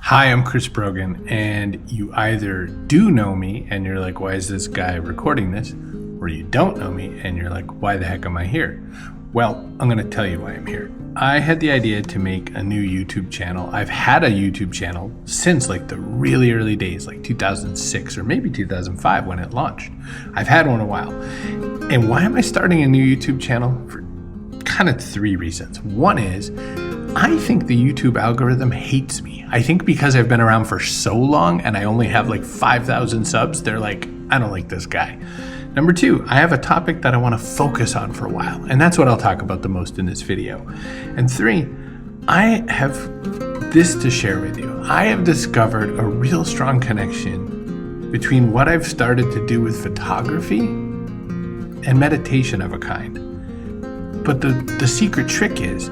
Hi, I'm Chris Brogan, and you either do know me and you're like, why is this guy recording this? Or you don't know me and you're like, why the heck am I here? Well, I'm going to tell you why I'm here. I had the idea to make a new YouTube channel. I've had a YouTube channel since like the really early days, like 2006 or maybe 2005 when it launched. I've had one a while. And why am I starting a new YouTube channel? For kind of three reasons. One is, I think the YouTube algorithm hates me. I think because I've been around for so long and I only have like 5,000 subs, they're like, I don't like this guy. Number two, I have a topic that I want to focus on for a while, and that's what I'll talk about the most in this video. And three, I have this to share with you. I have discovered a real strong connection between what I've started to do with photography and meditation of a kind. But the secret trick is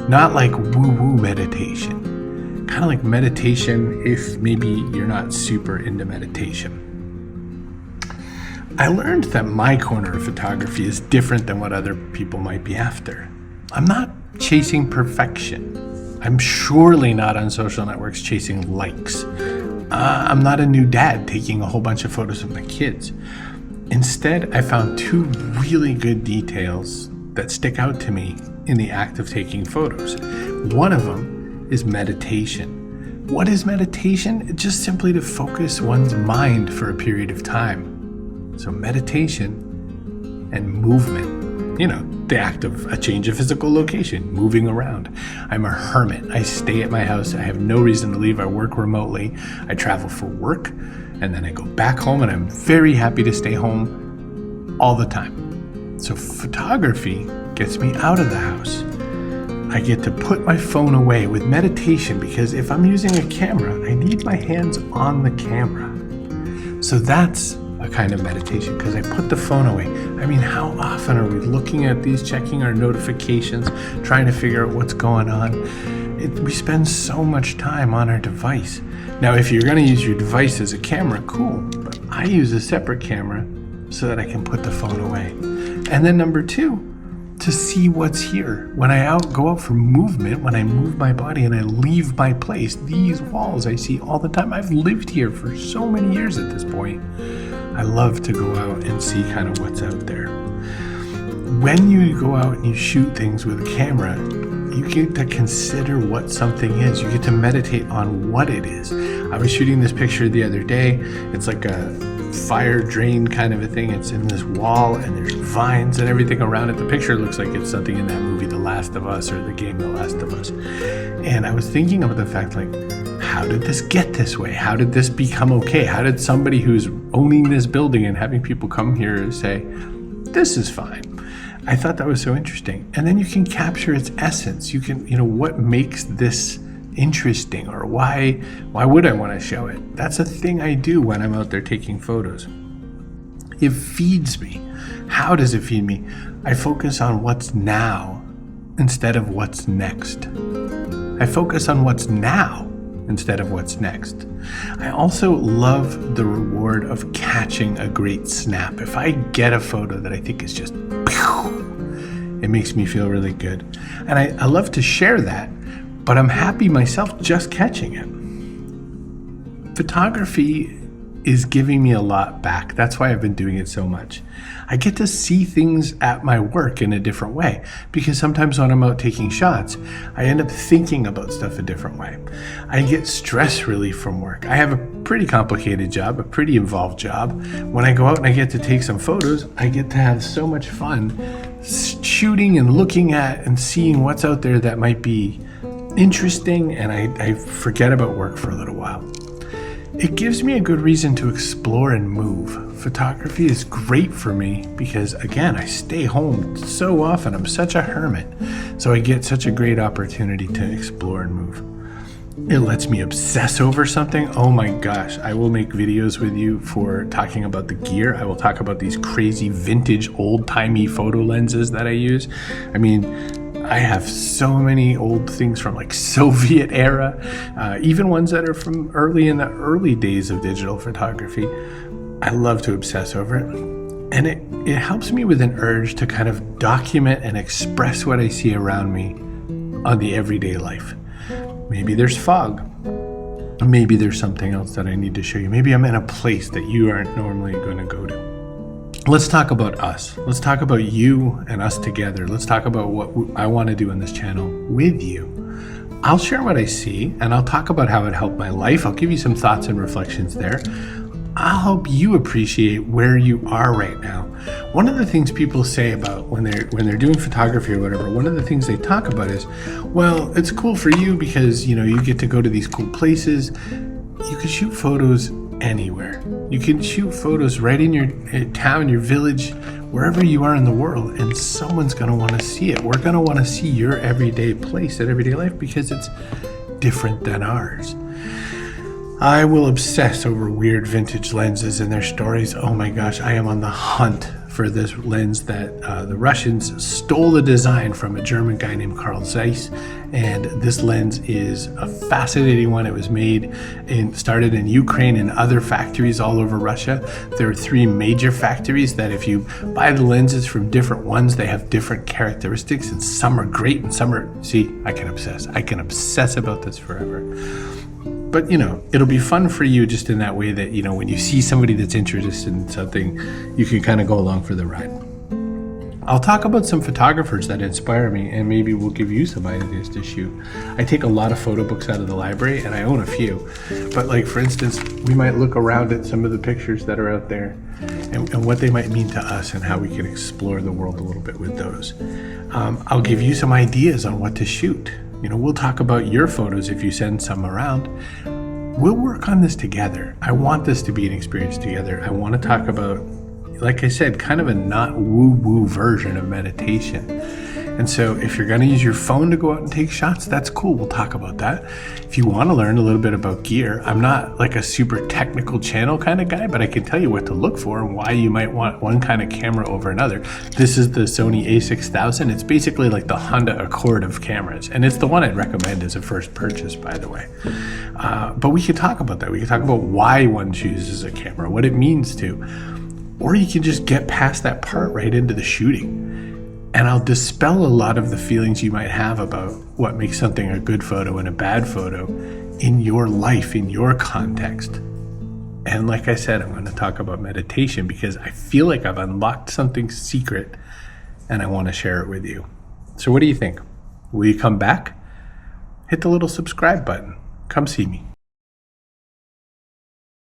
not like woo-woo meditation, kind of like meditation if maybe you're not super into meditation. I learned that my corner of photography is different than what other people might be after. I'm not chasing perfection. I'm surely not on social networks chasing likes. I'm not a new dad taking a whole bunch of photos of my kids. Instead, I found two really good details that stick out to me in the act of taking photos. One of them is meditation. What is meditation? It's just simply to focus one's mind for a period of time. So meditation and movement, the act of a change of physical location, moving around. I'm a hermit. I stay at my house. I have no reason to leave. I work remotely. I travel for work, and then I go back home, and I'm very happy to stay home all the time. So photography gets me out of the house. I get to put my phone away with meditation, because if I'm using a camera, I need my hands on the camera. So that's a kind of meditation, because I put the phone away. I mean, how often are we looking at these, checking our notifications, trying to figure out what's going on? We spend so much time on our device. Now, if you're going to use your device as a camera, cool, but I use a separate camera so that I can put the phone away. And then number two, to see what's here. When I go out for movement, when I move my body and I leave my place, these walls I see all the time. I've lived here for so many years at this point. I love to go out and see kind of what's out there. When you go out and you shoot things with a camera, you get to consider what something is. You get to meditate on what it is. I was shooting this picture the other day. It's like a fire drain kind of a thing. It's in this wall and there's vines and everything around it. The picture looks like it's something in that movie The Last of Us or the game The Last of Us. And I was thinking about the fact, like, how did this get this way? How did this become okay? How did somebody who's owning this building and having people come here say, this is fine? I thought that was so interesting. And then you can capture its essence. You can, what makes this interesting, or why would I want to show it? That's a thing I do when I'm out there taking photos. It feeds me. How does it feed me? I focus on what's now instead of what's next. I focus on what's now instead of what's next. I also love the reward of catching a great snap. If I get a photo that I think is just, it makes me feel really good. And I love to share that, but I'm happy myself just catching it. Photography is giving me a lot back. That's why I've been doing it so much. I get to see things at my work in a different way, because sometimes when I'm out taking shots, I end up thinking about stuff a different way. I get stress relief from work. I have a pretty complicated job, a pretty involved job. When I go out and I get to take some photos, I get to have so much fun shooting and looking at and seeing what's out there that might be interesting, and I forget about work for a little while. It gives me a good reason to explore and move. Photography is great for me because, again, I stay home so often. I'm such a hermit, so I get such a great opportunity to explore and move. It lets me obsess over something. Oh my gosh, I will make videos with you for talking about the gear. I will talk about these crazy vintage old-timey photo lenses that I use. I mean, I have so many old things from like Soviet era, even ones that are from in the early days of digital photography. I love to obsess over it. And it helps me with an urge to kind of document and express what I see around me on the everyday life. Maybe there's fog. Maybe there's something else that I need to show you. Maybe I'm in a place that you aren't normally going to go to. Let's talk about us. Let's talk about you and us together. Let's talk about what I want to do in this channel with you. I'll share what I see, and I'll talk about how it helped my life. I'll give you some thoughts and reflections there. I'll help you appreciate where you are right now. One of the things people say about when they're doing photography or whatever, one of the things they talk about is, well, it's cool for you because, you get to go to these cool places. You can shoot photos anywhere. You can shoot photos right in your town, your village, wherever you are in the world, and someone's going to want to see it. We're going to want to see your everyday place and everyday life because it's different than ours. I will obsess over weird vintage lenses and their stories. Oh my gosh, I am on the hunt for this lens that the Russians stole the design from a German guy named Carl Zeiss. And this lens is a fascinating one. It was started in Ukraine and other factories all over Russia. There are 3 major factories that if you buy the lenses from different ones, they have different characteristics, and some are great and some are, I can obsess about this forever. But, it'll be fun for you just in that way that, when you see somebody that's interested in something, you can kind of go along for the ride. I'll talk about some photographers that inspire me, and maybe we'll give you some ideas to shoot. I take a lot of photo books out of the library, and I own a few. But for instance, we might look around at some of the pictures that are out there and what they might mean to us and how we can explore the world a little bit with those. I'll give you some ideas on what to shoot. We'll talk about your photos if you send some around. We'll work on this together. I want this to be an experience together. I want to talk about, like I said, kind of a not woo-woo version of meditation. And so if you're going to use your phone to go out and take shots, that's cool. We'll talk about that. If you want to learn a little bit about gear, I'm not like a super technical channel kind of guy, but I can tell you what to look for and why you might want one kind of camera over another. This is the Sony a6000. It's basically like the Honda Accord of cameras. And it's the one I'd recommend as a first purchase, by the way. But we could talk about that. We could talk about why one chooses a camera, what it means to. Or you can just get past that part right into the shooting. And I'll dispel a lot of the feelings you might have about what makes something a good photo and a bad photo in your life, in your context. And like I said, I'm going to talk about meditation because I feel like I've unlocked something secret and I want to share it with you. So what do you think? Will you come back? Hit the little subscribe button. Come see me.